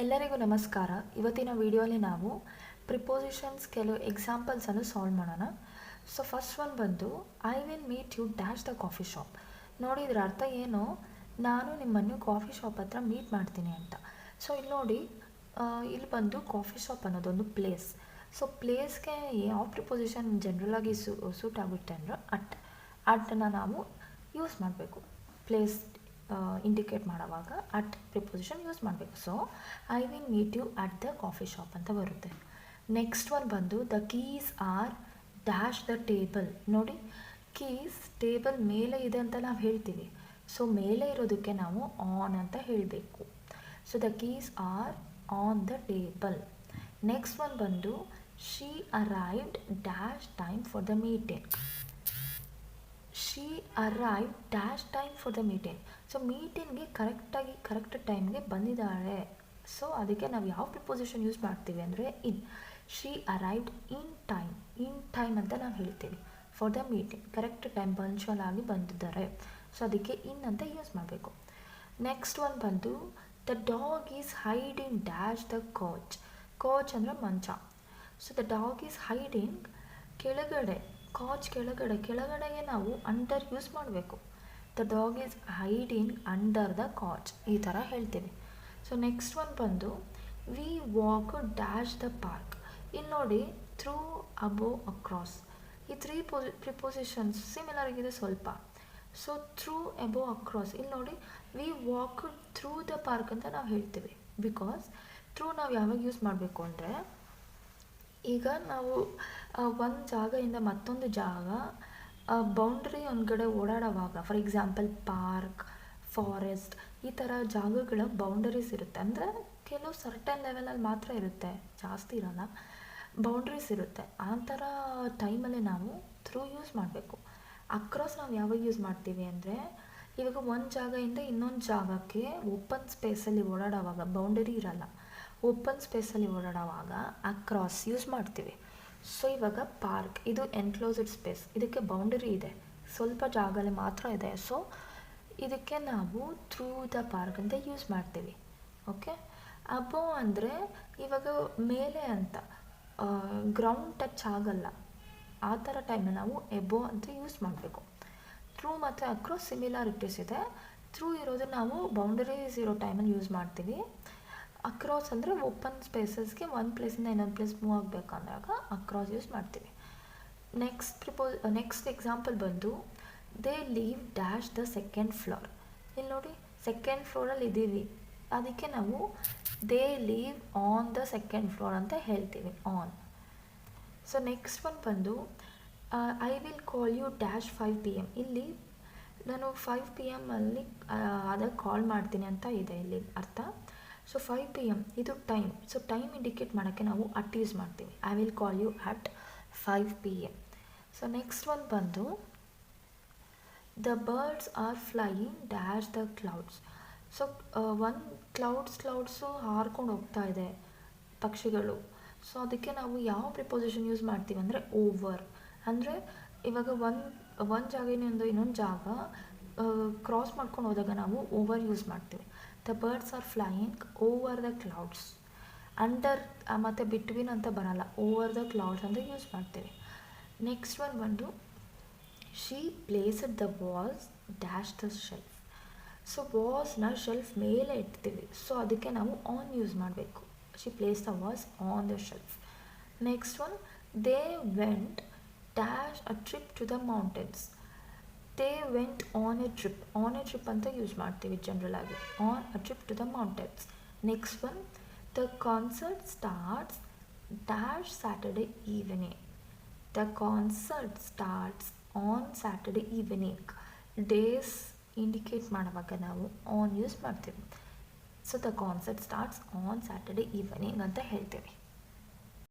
ಎಲ್ಲರಿಗೂ ನಮಸ್ಕಾರ. ಇವತ್ತಿನ ವಿಡಿಯೋಲಿ ನಾವು ಪ್ರಿಪೋಸಿಷನ್ಸ್ ಕೆಲವು ಎಕ್ಸಾಂಪಲ್ಸನ್ನು ಸಾಲ್ವ್ ಮಾಡೋಣ. ಸೊ ಫಸ್ಟ್ ಒನ್ ಬಂದು I will meet you dash the coffee shop. ನೋಡಿ ಇದರ ಅರ್ಥ ಏನು, ನಾನು ನಿಮ್ಮನ್ನು ಕಾಫಿ ಶಾಪ್ ಹತ್ರ ಮೀಟ್ ಮಾಡ್ತೀನಿ ಅಂತ. ಸೊ ಇಲ್ಲಿ ನೋಡಿ, ಇಲ್ಲಿ ಬಂದು ಕಾಫಿ ಶಾಪ್ ಅನ್ನೋದೊಂದು ಪ್ಲೇಸ್. ಸೊ ಪ್ಲೇಸ್ಗೆ ಯಾವ ಪ್ರಿಪೋಸಿಷನ್ ಜನರಲಾಗಿ ಸೂಟ್ ಆಗುತ್ತೆ ಅಂದರೆ ಅಟ್ಟನ್ನು ನಾವು ಯೂಸ್ ಮಾಡಬೇಕು. ಪ್ಲೇಸ್ ಇಂಡಿಕೇಟ್ ಮಾಡೋವಾಗ ಅಟ್ ಪ್ರಿಪೋಸಿಷನ್ ಯೂಸ್ ಮಾಡಬೇಕು. So I will meet you at the coffee shop ಅಂತ ಬರುತ್ತೆ. ನೆಕ್ಸ್ಟ್ ಒನ್ ಬಂದು the keys are dash the table. ನೋಡಿ, ಕೀಸ್ ಟೇಬಲ್ ಮೇಲೆ ಇದೆ ಅಂತ ನಾವು ಹೇಳ್ತೀವಿ. ಸೊ ಮೇಲೆ ಇರೋದಕ್ಕೆ ನಾವು ಆನ್ ಅಂತ ಹೇಳಬೇಕು. So the keys are on the table. Next one ಬಂದು she arrived dash time for the meeting. She arrive dash time for the meeting. So ಮೀಟಿಂಗ್ಗೆ ಕರೆಕ್ಟ್ ಟೈಮ್ಗೆ ಬಂದಿದ್ದಾಳೆ. ಸೊ ಅದಕ್ಕೆ ನಾವು ಯಾವ ಪ್ರಿಪೋಸಿಷನ್ ಯೂಸ್ ಮಾಡ್ತೀವಿ ಅಂದರೆ in. She arrived in time ಅಂತ ನಾವು ಹೇಳ್ತೀವಿ for the meeting. Correct time punctual ಆಗಿ ಬಂದಿದ್ದಾರೆ. ಸೊ ಅದಕ್ಕೆ ಇನ್ ಅಂತ ಯೂಸ್ ಮಾಡಬೇಕು. ನೆಕ್ಸ್ಟ್ ಒನ್ ಬಂದು the dog is hiding dash the couch. Couch ಅಂದರೆ ಮಂಚ. So the dog is hiding ಕೆಳಗಡೆ, ಕಾಚ್ ಕೆಳಗಡೆಗೆ ನಾವು ಅಂಡರ್ ಯೂಸ್ ಮಾಡಬೇಕು. The dog is hiding under the couch, ಈ ಥರ ಹೇಳ್ತೀವಿ. ಸೊ ನೆಕ್ಸ್ಟ್ ಒನ್ ಬಂದು we walk dash the park. ಇಲ್ಲಿ ನೋಡಿ, ಥ್ರೂ, ಅಬೋವ್, ಅಕ್ರಾಸ್, ಈ ಪ್ರಿಪೋಸಿಷನ್ಸ್ ಸಿಮಿಲರ್ ಆಗಿದೆ ಸ್ವಲ್ಪ. So through, above, across. ಇಲ್ಲಿ ನೋಡಿ, we walk through the park ಅಂತ ನಾವು ಹೇಳ್ತೀವಿ. ಬಿಕಾಸ್ ಥ್ರೂ ನಾವು ಯಾವಾಗ ಯೂಸ್ ಮಾಡಬೇಕು ಅಂದರೆ, ಈಗ ನಾವು ಒಂದು ಜಾಗದಿಂದ ಮತ್ತೊಂದು ಜಾಗ ಬೌಂಡ್ರಿ ಒಳಗಡೆ ಓಡಾಡುವಾಗ, ಫಾರ್ ಎಕ್ಸಾಂಪಲ್ ಪಾರ್ಕ್, ಫಾರೆಸ್ಟ್, ಈ ಥರ ಜಾಗಗಳ ಬೌಂಡರೀಸ್ ಇರುತ್ತೆ. ಅಂದರೆ ಕೆಲವು ಸರ್ಟನ್ ಲೆವೆಲಲ್ಲಿ ಮಾತ್ರ ಇರುತ್ತೆ, ಜಾಸ್ತಿ ಇರೋಲ್ಲ, ಬೌಂಡ್ರೀಸ್ ಇರುತ್ತೆ. ಆ ಥರ ಟೈಮಲ್ಲಿ ನಾವು ಥ್ರೂ ಯೂಸ್ ಮಾಡಬೇಕು. ಅಕ್ರಾಸ್ ನಾವು ಯಾವಾಗ ಯೂಸ್ ಮಾಡ್ತೀವಿ ಅಂದರೆ, ಇವಾಗ ಒಂದು ಜಾಗದಿಂದ ಇನ್ನೊಂದು ಜಾಗಕ್ಕೆ ಓಪನ್ ಸ್ಪೇಸಲ್ಲಿ ಓಡಾಡುವಾಗ, ಬೌಂಡರಿ ಇರಲ್ಲ, ಓಪನ್ ಸ್ಪೇಸಲ್ಲಿ ಓಡಾಡುವಾಗ ಅಕ್ರಾಸ್ ಯೂಸ್ ಮಾಡ್ತೀವಿ. ಸೊ ಇವಾಗ ಪಾರ್ಕ್ ಇದು ಎನ್ಕ್ಲೋಸ್ಡ್ ಸ್ಪೇಸ್, ಇದಕ್ಕೆ ಬೌಂಡರಿ ಇದೆ, ಸ್ವಲ್ಪ ಜಾಗದಲ್ಲಿ ಮಾತ್ರ ಇದೆ. ಸೊ ಇದಕ್ಕೆ ನಾವು ಥ್ರೂ ದ ಪಾರ್ಕ್ ಅಂತ ಯೂಸ್ ಮಾಡ್ತೀವಿ. ಓಕೆ. ಅಬೋ ಅಂದರೆ ಇವಾಗ ಮೇಲೆ ಅಂತ, ಗ್ರೌಂಡ್ ಟಚ್ ಆಗಲ್ಲ, ಆ ಥರ ಟೈಮಲ್ಲಿ ನಾವು ಎಬೋ ಅಂತ ಯೂಸ್ ಮಾಡಬೇಕು. ಥ್ರೂ ಮತ್ತು ಅಕ್ರಾಸ್ ಸಿಮಿಲಾರಿಟೀಸ್ ಇದೆ. ಥ್ರೂ ಇರೋದು ನಾವು ಬೌಂಡರೀಸ್ ಇರೋ ಟೈಮಲ್ಲಿ ಯೂಸ್ ಮಾಡ್ತೀವಿ. ಅಕ್ರಾಸ್ ಅಂದರೆ ಓಪನ್ ಸ್ಪೇಸಸ್ಗೆ ಒಂದು ಪ್ಲೇಸಿಂದ ಇನ್ನೊಂದು ಪ್ಲೇಸ್ ಮೂವ್ ಆಗಬೇಕಂದಾಗ ಅಕ್ರಾಸ್ ಯೂಸ್ ಮಾಡ್ತೀವಿ. ನೆಕ್ಸ್ಟ್ ಎಕ್ಸಾಂಪಲ್ ಬಂದು they leave dash the second floor. ಇಲ್ಲಿ ನೋಡಿ, ಸೆಕೆಂಡ್ ಫ್ಲೋರಲ್ಲಿ ಇದ್ದೀವಿ, ಅದಕ್ಕೆ ನಾವು they leave on the second floor ಅಂತ ಹೇಳ್ತೀವಿ, ಆನ್. ಸೊ ನೆಕ್ಸ್ಟ್ ಒನ್ ಬಂದು I will call you dash 5 PM. ಇಲ್ಲಿ ನಾನು 5 PM ಅಲ್ಲಿ ಅದಕ್ಕೆ ಕಾಲ್ ಮಾಡ್ತೀನಿ ಅಂತ ಇದೆ ಇಲ್ಲಿ ಅರ್ಥ. ಸೊ 5 PM ಇದು ಟೈಮ್. ಸೊ ಟೈಮ್ ಇಂಡಿಕೇಟ್ ಮಾಡೋಕ್ಕೆ ನಾವು ಅಟ್ ಯೂಸ್ ಮಾಡ್ತೀವಿ. I will call you at 5 PM. So next one ಬಂದು the birds are flying dash the clouds. So ಒಂದು ಕ್ಲೌಡ್ಸು ಹಾರ್ಕೊಂಡು ಹೋಗ್ತಾ ಇದೆ, ಪಕ್ಷಿಗಳು. ಸೊ ಅದಕ್ಕೆ ನಾವು ಯಾವ ಪ್ರಿಪೋಸಿಷನ್ ಯೂಸ್ ಮಾಡ್ತೀವಿ ಅಂದರೆ ಓವರ್. ಅಂದರೆ ಇವಾಗ ಒಂದು ಜಾಗದಿಂದ ಇನ್ನೊಂದು ಜಾಗ ಕ್ರಾಸ್ ಮಾಡ್ಕೊಂಡು ಹೋದಾಗ ನಾವು ಓವರ್ ಯೂಸ್ ಮಾಡ್ತೀವಿ. The birds are flying over the clouds. Under ಮತ್ತು ಬಿಟ್ವೀನ್ ಅಂತ ಬರಲ್ಲ, ಓವರ್ ದ ಕ್ಲೌಡ್ಸ್ ಅಂತ ಯೂಸ್ ಮಾಡ್ತೀವಿ. ನೆಕ್ಸ್ಟ್ ಒನ್ ಬಂದು she placed the vase dash the shelf. So ವಾಸ್ನ ಶೆಲ್ಫ್ ಮೇಲೆ ಇಡ್ತೀವಿ. ಸೊ ಅದಕ್ಕೆ ನಾವು ಆನ್ ಯೂಸ್ ಮಾಡಬೇಕು. She place the vase on the shelf. Next one they went dash a trip to the mountains. They went on a trip ಅಂತ use ಮಾಡ್ತೀವಿ general ಆಗಿ, on a trip to the mountains. Next one the concert starts dash Saturday evening. The concert starts on Saturday evening. Days indicate ಮಾಡುವಾಗ ನಾವು on use ಮಾಡ್ತೀವಿ. So the concert starts on Saturday evening ಅಂತ ಹೇಳ್ತೀವಿ.